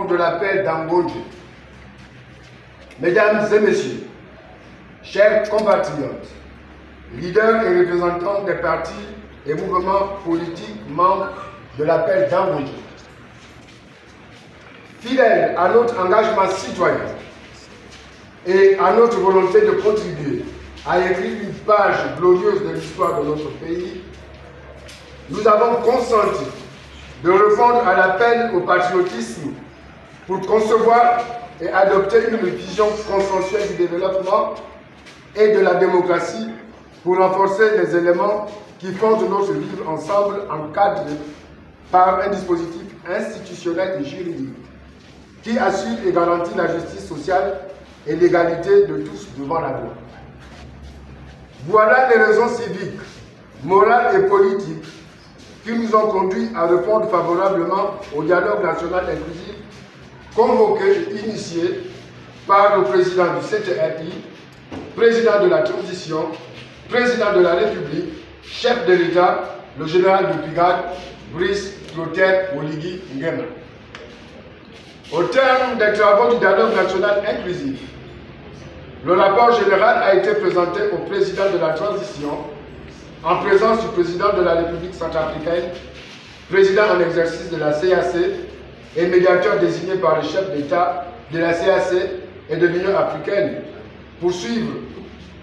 port de l'appel d'Angonde. Mesdames et messieurs, chers compatriotes, leaders et représentants des partis et mouvements politiques membres de l'appel d'Angonde, fidèles à notre engagement citoyen et à notre volonté de contribuer à écrire une page glorieuse de l'histoire de notre pays, nous avons consenti de répondre à l'appel au patriotisme pour concevoir et adopter une vision consensuelle du développement et de la démocratie pour renforcer les éléments qui fondent notre vivre ensemble encadrés par un dispositif institutionnel et juridique qui assure et garantit la justice sociale et l'égalité de tous devant la loi. Voilà les raisons civiques, morales et politiques qui nous ont conduits à répondre favorablement au dialogue national inclusif convoqué et initié par le président du CTRI, président de la transition, président de la République, chef de l'État, le général de brigade Brice Clotaire Oligui Nguema. Au terme des travaux du dialogue national inclusif, le rapport général a été présenté au président de la transition en présence du président de la République centrafricaine, président en exercice de la CAC et médiateur désigné par le chef d'État de la CAC et de l'Union africaine pour suivre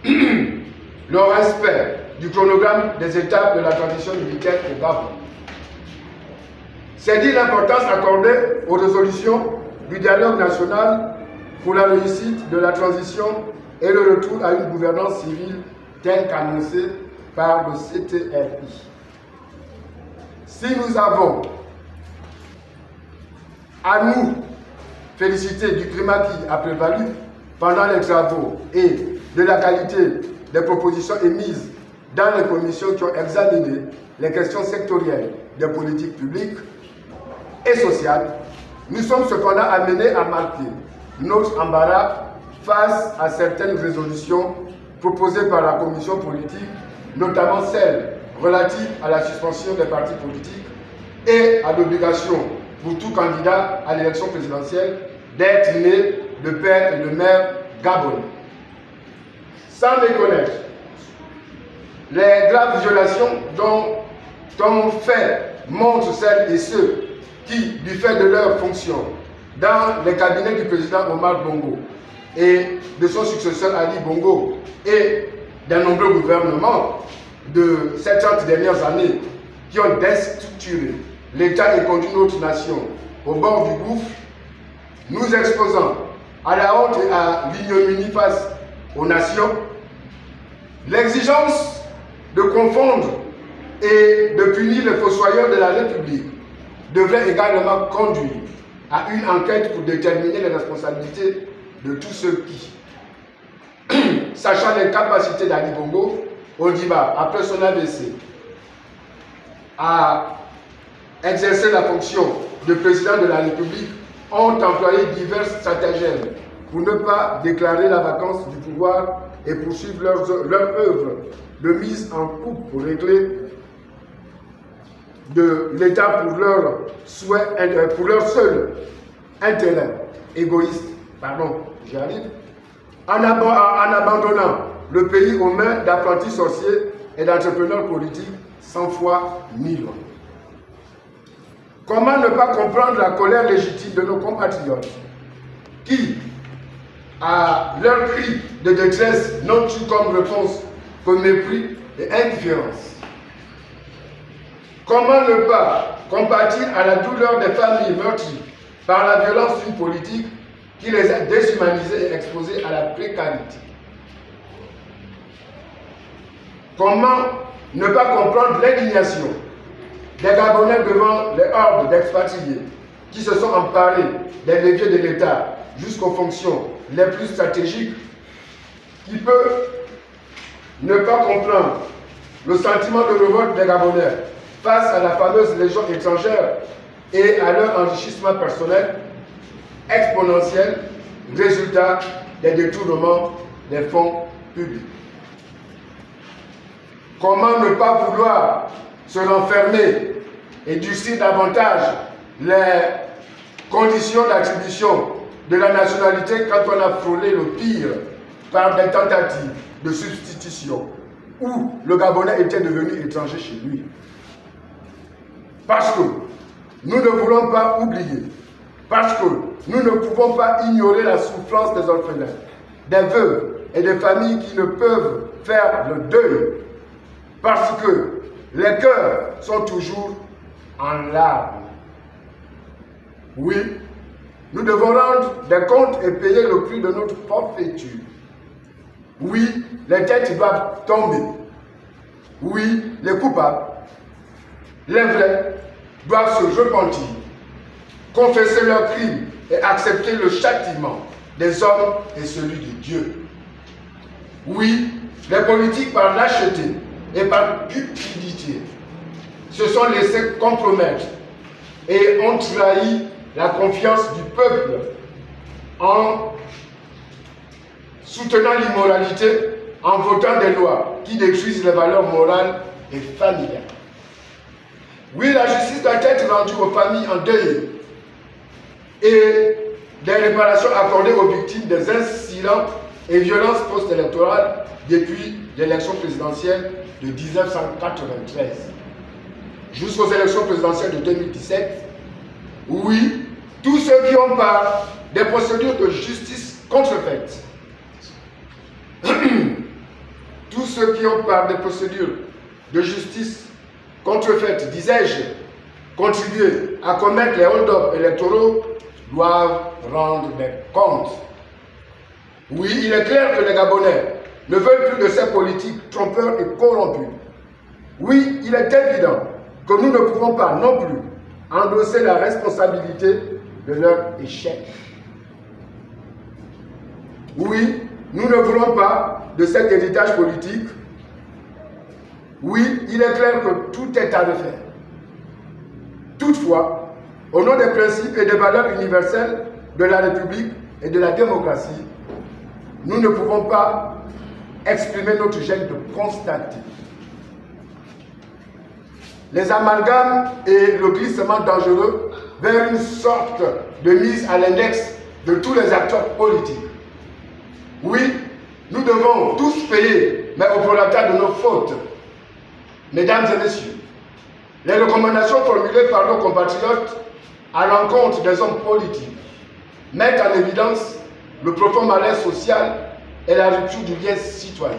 le respect du chronogramme des étapes de la transition militaire au Gabon. C'est dit l'importance accordée aux résolutions du dialogue national pour la réussite de la transition et le retour à une gouvernance civile telle qu'annoncée par le CTRI. Si nous avons à nous féliciter du climat qui a prévalu pendant les travaux et de la qualité des propositions émises dans les commissions qui ont examiné les questions sectorielles des politiques publiques et sociales, nous sommes cependant amenés à marquer notre embarras face à certaines résolutions proposées par la commission politique, notamment celles relatives à la suspension des partis politiques et à l'obligation pour tout candidat à l'élection présidentielle d'être né de père et de mère gabonais. Sans méconnaître les graves violations dont fait montrent celles et ceux qui, du fait de leurs fonctions, dans les cabinets du président Omar Bongo et de son successeur Ali Bongo et d'un nombreux gouvernements de ces 30 dernières années qui ont déstructuré l'État et conduit notre nation au bord du gouffre, nous exposant à la honte et à l'ignominie face aux nations, l'exigence de confondre et de punir les fossoyeurs de la République devrait également conduire à une enquête pour déterminer les responsabilités de tous ceux qui, sachant l'incapacité d'Ali Bongo Ondimba, après son AVC, à exercer la fonction de président de la République, ont employé diverses stratagèmes pour ne pas déclarer la vacance du pouvoir et poursuivre leur œuvre de mise en coupe pour régler de l'État pour leur seul intérêt égoïste, en abandonnant le pays aux mains d'apprentis sorciers et d'entrepreneurs politiques sans foi ni loi. Comment ne pas comprendre la colère légitime de nos compatriotes qui, à leur cri de détresse, n'ont eu comme réponse que mépris et indifférence? Comment ne pas compatir à la douleur des familles meurtries par la violence d'une politique qui les a déshumanisées et exposées à la précarité? Comment ne pas comprendre l'indignation des Gabonais devant les hordes d'expatriés qui se sont emparés des leviers de l'État jusqu'aux fonctions les plus stratégiques? Qui peut ne pas comprendre le sentiment de révolte des Gabonais face à la fameuse légion étrangère et à leur enrichissement personnel exponentiel, résultat des détournements des fonds publics? Comment ne pas vouloir se renfermer et durcir davantage les conditions d'attribution de la nationalité quand on a frôlé le pire par des tentatives de substitution où le Gabonais était devenu étranger chez lui. Parce que nous ne voulons pas oublier, parce que nous ne pouvons pas ignorer la souffrance des orphelins, des veuves et des familles qui ne peuvent faire le deuil, parce que les cœurs sont toujours en larmes. Oui, nous devons rendre des comptes et payer le prix de notre forfaiture. Oui, les têtes doivent tomber. Oui, les coupables, les vrais, doivent se repentir, confesser leurs crimes et accepter le châtiment des hommes et celui de Dieu. Oui, les politiques par lâcheté et par cupidité se sont laissés compromettre et ont trahi la confiance du peuple en soutenant l'immoralité, en votant des lois qui détruisent les valeurs morales et familiales. Oui, la justice doit être rendue aux familles endeuillées et des réparations accordées aux victimes des incidents et violences post-électorales depuis l'élection présidentielle de 1993 jusqu'aux élections présidentielles de 2017. Oui, tous ceux qui ont par des procédures de justice contrefaites, tous ceux qui ont par des procédures de justice contrefaites, disais-je, contribué à commettre les hold-up électoraux, doivent rendre des comptes. Oui, il est clair que les Gabonais ne veulent plus de ces politiques trompeurs et corrompus. Oui, il est évident que nous ne pouvons pas non plus endosser la responsabilité de leur échec. Oui, nous ne voulons pas de cet héritage politique. Oui, il est clair que tout est à refaire. Toutefois, au nom des principes et des valeurs universelles de la République et de la démocratie, nous ne pouvons pas exprimer notre gêne de constater les amalgames et le glissement dangereux vers une sorte de mise à l'index de tous les acteurs politiques. Oui, nous devons tous payer, mais au prorata de nos fautes. Mesdames et messieurs, les recommandations formulées par nos compatriotes à l'encontre des hommes politiques mettent en évidence le profond malaise social et la rupture du lien citoyen.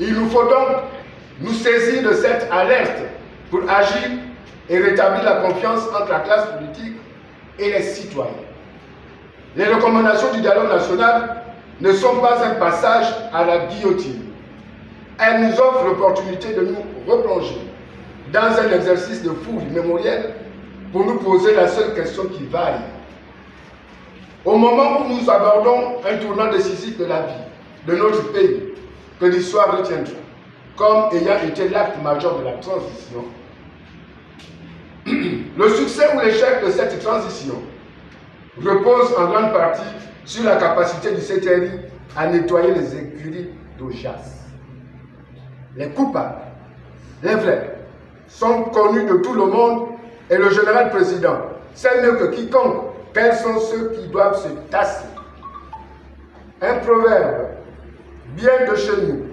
Il nous faut donc nous saisir de cette alerte pour agir et rétablir la confiance entre la classe politique et les citoyens. Les recommandations du dialogue national ne sont pas un passage à la guillotine. Elles nous offrent l'opportunité de nous replonger dans un exercice de fouille mémorielle pour nous poser la seule question qui vaille. Au moment où nous abordons un tournant décisif de la vie de notre pays, que l'histoire retiendra comme ayant été l'acte majeur de la transition, le succès ou l'échec de cette transition repose en grande partie sur la capacité du CTRI à nettoyer les écuries d'Ojas. Les coupables, les vrais, sont connus de tout le monde et le général président sait mieux que quiconque quels sont ceux qui doivent se tasser. Un proverbe bien de chez nous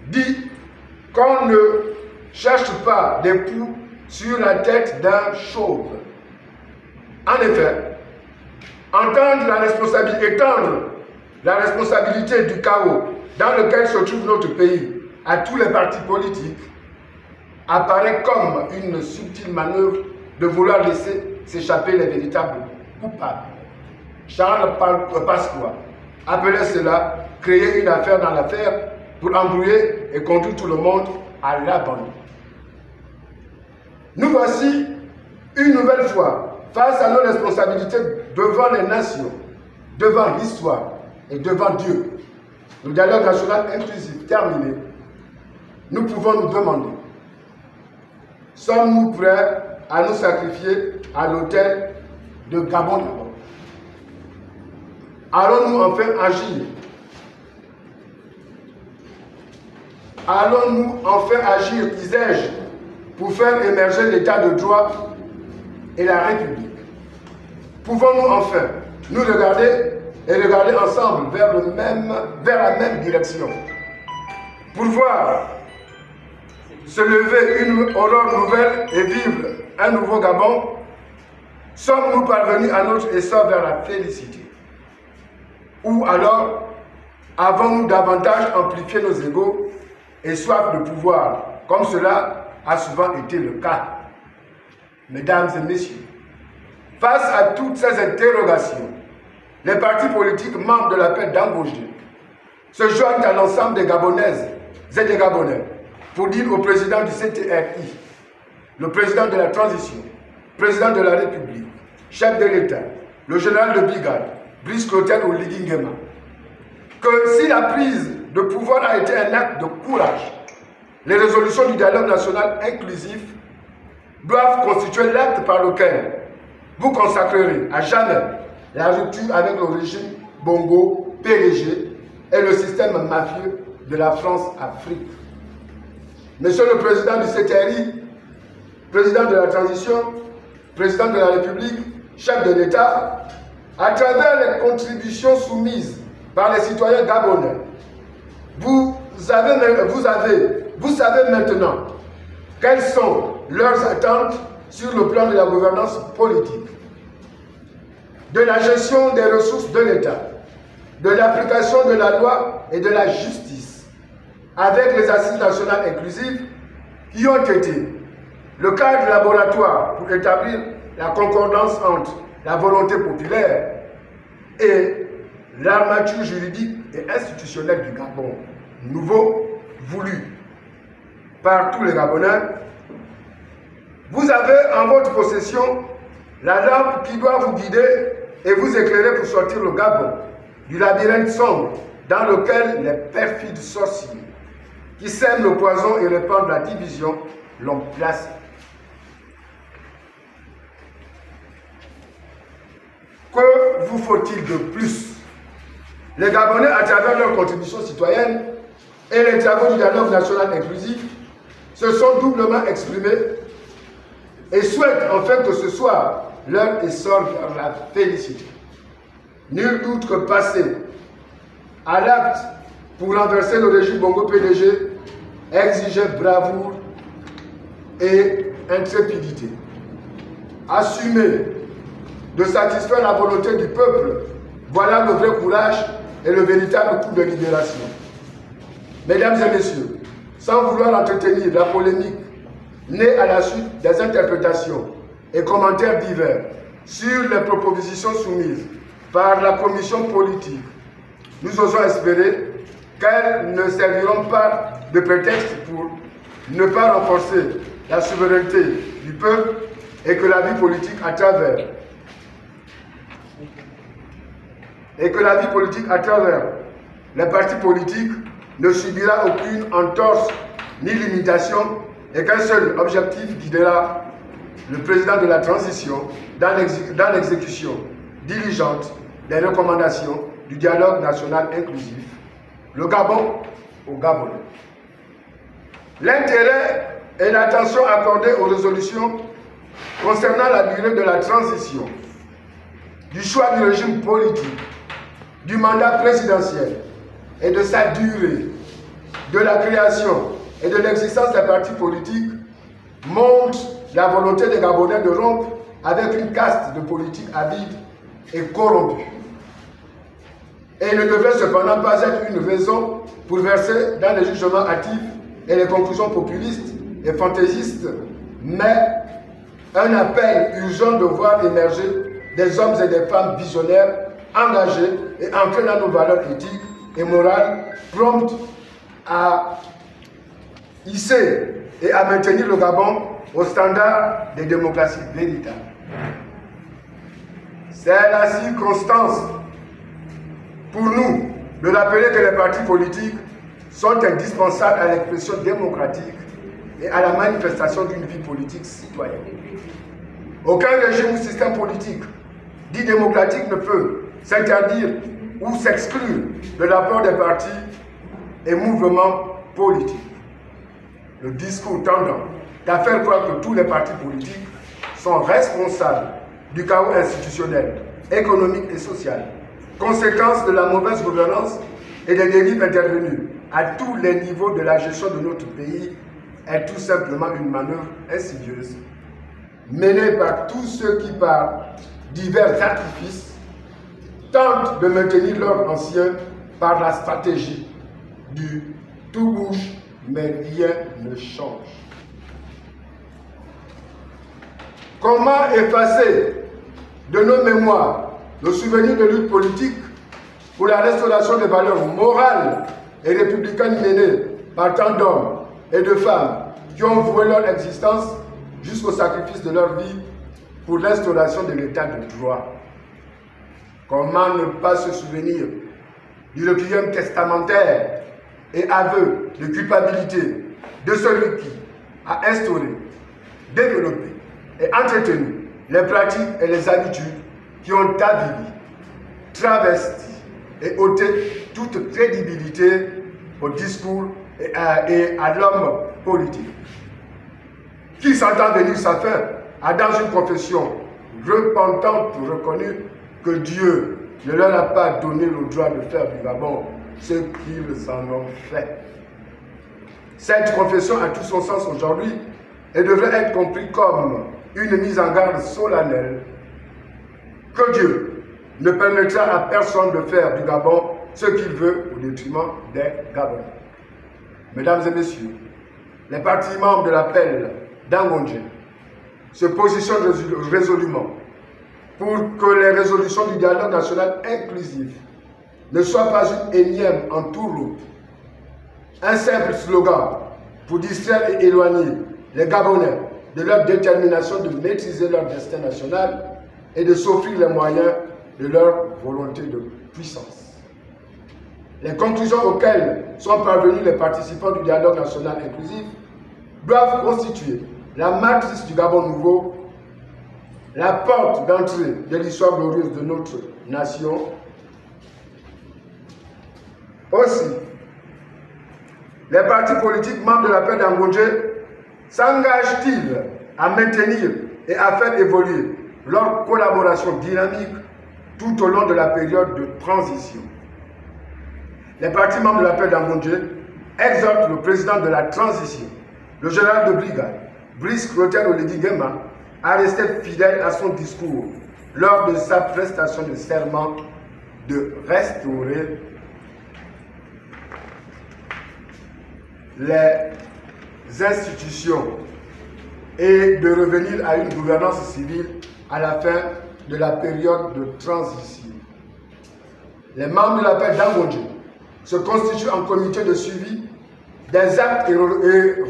dit qu'on ne cherche pas des poux sur la tête d'un chauve. En effet, étendre la responsabilité du chaos dans lequel se trouve notre pays à tous les partis politiques apparaît comme une subtile manœuvre de vouloir laisser s'échapper les véritables coupables. Charles Pasqua appelait cela créer une affaire dans l'affaire pour embrouiller et conduire tout le monde à l'abandon. Nous voici une nouvelle fois face à nos responsabilités devant les nations, devant l'histoire et devant Dieu. Le dialogue national inclusif terminé, nous pouvons nous demander: sommes-nous prêts à nous sacrifier à l'autel de Gabon d'abord? Allons-nous enfin agir? Allons-nous enfin agir, disais-je, pour faire émerger l'état de droit et la République. Pouvons-nous enfin nous regarder et regarder ensemble vers la même direction pour voir se lever une aurore nouvelle et vivre un nouveau Gabon? Sommes-nous parvenus à notre essor vers la félicité? Ou alors avons-nous davantage amplifié nos égos et soif de pouvoir, comme cela a souvent été le cas? Mesdames et messieurs, face à toutes ces interrogations, les partis politiques membres de l'appel d'Angojé se joignent à l'ensemble des Gabonaises et des Gabonais pour dire au président du CTRI, le président de la transition, président de la République, chef de l'État, le général de brigade, Brice Clotaire Oligui-Nguema, que si la prise de pouvoir a été un acte de courage, les résolutions du dialogue national inclusif doivent constituer l'acte par lequel vous consacrerez à jamais la rupture avec le régime Bongo, PDG et le système mafieux de la France-Afrique. Monsieur le président du CTRI, président de la transition, président de la République, chef de l'État, à travers les contributions soumises par les citoyens gabonais, vous savez maintenant quelles sont leurs attentes sur le plan de la gouvernance politique, de la gestion des ressources de l'État, de l'application de la loi et de la justice, avec les assises nationales inclusives qui ont été le cadre laboratoire pour établir la concordance entre la volonté populaire et l'armature juridique et institutionnelle du Gabon, nouveau voulu par tous les Gabonais. Vous avez en votre possession la lampe qui doit vous guider et vous éclairer pour sortir le Gabon du labyrinthe sombre dans lequel les perfides sorciers qui sèment le poison et répandent la division l'ont placé. Que vous faut-il de plus? Les Gabonais, à travers leurs contributions citoyennes et les travaux du dialogue national inclusif, se sont doublement exprimés et souhaitent enfin que ce soit leur essor vers la félicité. Nul doute que passer à l'acte pour renverser le régime Bongo PDG exigeait bravoure et intrépidité. Assumer de satisfaire la volonté du peuple, voilà le vrai courage et le véritable coup de libération. Mesdames et messieurs, sans vouloir entretenir la polémique née à la suite des interprétations et commentaires divers sur les propositions soumises par la commission politique, nous osons espérer qu'elles ne serviront pas de prétexte pour ne pas renforcer la souveraineté du peuple et que la vie politique à travers les partis politiques ne subira aucune entorse ni limitation et qu'un seul objectif guidera le président de la transition dans l'exécution diligente des recommandations du dialogue national inclusif, le Gabon au Gabonais. L'intérêt et l'attention accordée aux résolutions concernant la durée de la transition, du choix du régime politique, du mandat présidentiel et de sa durée, de la création et de l'existence des partis politiques montre la volonté des Gabonais de rompre avec une caste de politiques avides et corrompus. Et ne devrait cependant pas être une raison pour verser dans les jugements hâtifs et les conclusions populistes et fantaisistes, mais un appel urgent de voir émerger des hommes et des femmes visionnaires, engagés et ancrés dans nos valeurs éthiques et morales, promptes à hisser et à maintenir le Gabon au standard des démocraties véritables. C'est la circonstance pour nous de rappeler que les partis politiques sont indispensables à l'expression démocratique et à la manifestation d'une vie politique citoyenne. Aucun régime ou système politique dit démocratique ne peut s'interdire ou s'exclure de l'apport des partis et mouvements politiques. Le discours tendant à faire croire que tous les partis politiques sont responsables du chaos institutionnel, économique et social, conséquence de la mauvaise gouvernance et des dérives intervenues à tous les niveaux de la gestion de notre pays, est tout simplement une manœuvre insidieuse menée par tous ceux qui, par divers artifices, tentent de maintenir l'ordre ancien par la stratégie du tout bouge, mais rien ne change. Comment effacer de nos mémoires le souvenir de lutte politique pour la restauration des valeurs morales et républicaines menées par tant d'hommes et de femmes qui ont voué leur existence jusqu'au sacrifice de leur vie pour l'instauration de l'état de droit? Comment ne pas se souvenir du requiem testamentaire et aveu de culpabilité de celui qui a instauré, développé et entretenu les pratiques et les habitudes qui ont avili, travesti et ôté toute crédibilité au discours et à l'homme politique, qui s'entend venir sa fin, a dans une confession repentante reconnue que Dieu ne leur a pas donné le droit de faire du Gabon ce qu'ils en ont fait. Cette confession a tout son sens aujourd'hui et devrait être comprise comme une mise en garde solennelle que Dieu ne permettra à personne de faire du Gabon ce qu'il veut au détriment des Gabonais. Mesdames et messieurs, les partis membres de l'appel d'Angondje se positionnent résolument pour que les résolutions du dialogue national inclusif ne soient pas une énième entourloupe, un simple slogan pour distraire et éloigner les Gabonais de leur détermination de maîtriser leur destin national et de s'offrir les moyens de leur volonté de puissance. Les conclusions auxquelles sont parvenus les participants du dialogue national inclusif doivent constituer la matrice du Gabon nouveau, la porte d'entrée de l'histoire glorieuse de notre nation. Aussi, les partis politiques membres de l'appel d'Angondje s'engagent-ils à maintenir et à faire évoluer leur collaboration dynamique tout au long de la période de transition? Les partis membres de l'appel d'Angondje exhortent le président de la transition, le général de brigade, Brice Clotaire Oligui Nguema, à rester fidèle à son discours lors de sa prestation de serment de restaurer les institutions et de revenir à une gouvernance civile à la fin de la période de transition. Les membres de l'appel d'Angondje se constituent en comité de suivi des actes et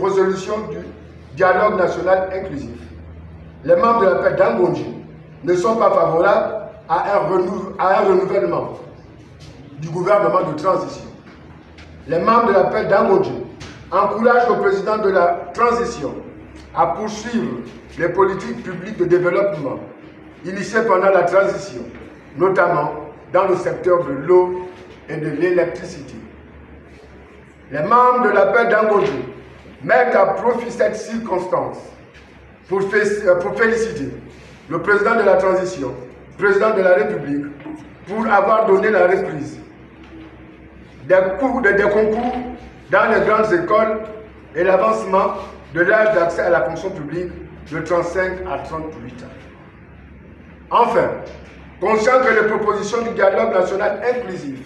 résolutions du dialogue national inclusif. Les membres de l'appel d'Angondje ne sont pas favorables à un renouvellement du gouvernement de transition. Les membres de l'appel d'Angondje encouragent le président de la transition à poursuivre les politiques publiques de développement initiées pendant la transition, notamment dans le secteur de l'eau et de l'électricité. Les membres de l'appel d'Angondje mettent à profit cette circonstance pour féliciter le président de la transition, président de la République, pour avoir donné la reprise des concours dans les grandes écoles et l'avancement de l'âge d'accès à la fonction publique de 35 à 38 ans. Enfin, conscient que les propositions du dialogue national inclusif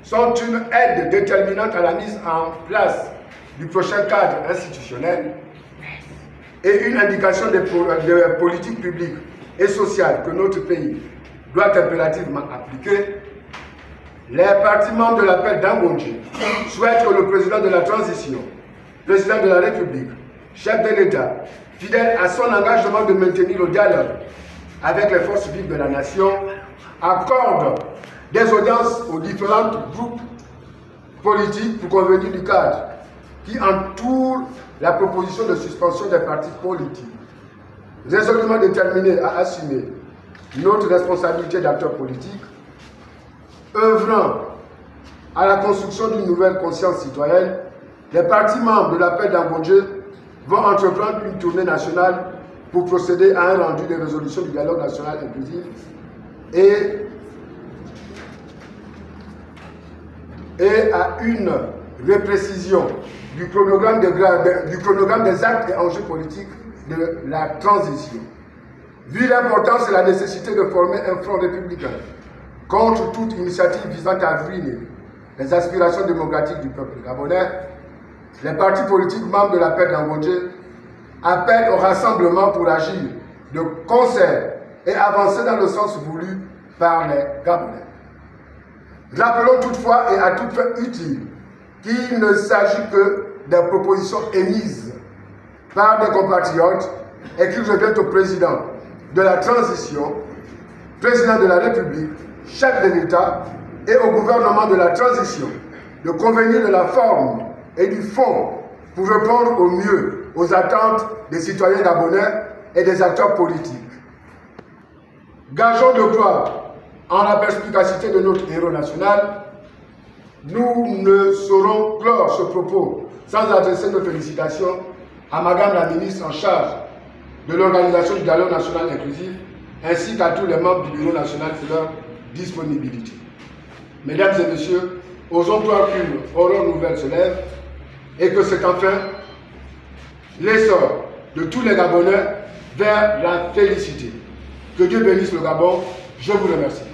sont une aide déterminante à la mise en place du prochain cadre institutionnel et une indication des politiques publiques et sociales que notre pays doit impérativement appliquer, les partis membres de l'appel d'Angondje souhaitent que le président de la transition, président de la République, chef de l'État, fidèle à son engagement de maintenir le dialogue avec les forces vives de la nation, accorde des audiences aux différents groupes politiques pour convenir du cadre qui entoure la proposition de suspension des partis politiques, résolument déterminés à assumer notre responsabilité d'acteurs politiques, œuvrant à la construction d'une nouvelle conscience citoyenne. Les partis membres de l'appel d'Angondje vont entreprendre une tournée nationale pour procéder à un rendu de résolution du dialogue national inclusif et à une reprécision du chronogramme des actes et enjeux politiques de la transition. Vu l'importance et la nécessité de former un front républicain contre toute initiative visant à ruiner les aspirations démocratiques du peuple gabonais, les partis politiques membres de la paix d'Ambodje appellent au rassemblement pour agir de concert et avancer dans le sens voulu par les Gabonais. Rappelons toutefois et à toute fin utile qu'il ne s'agit que des propositions émises par des compatriotes et qu'il revient au président de la transition, président de la République, chef de l'État et au gouvernement de la transition de convenir de la forme et du fond pour répondre au mieux aux attentes des citoyens gabonais et des acteurs politiques. Gageons de croire en la perspicacité de notre héros national. Nous ne saurons clore ce propos sans adresser nos félicitations à Madame la ministre en charge de l'organisation du dialogue national inclusif ainsi qu'à tous les membres du Bureau national pour leur disponibilité. Mesdames et messieurs, osons croire qu'une aurore nouvelle se lève et que c'est enfin l'essor de tous les Gabonais vers la félicité. Que Dieu bénisse le Gabon. Je vous remercie.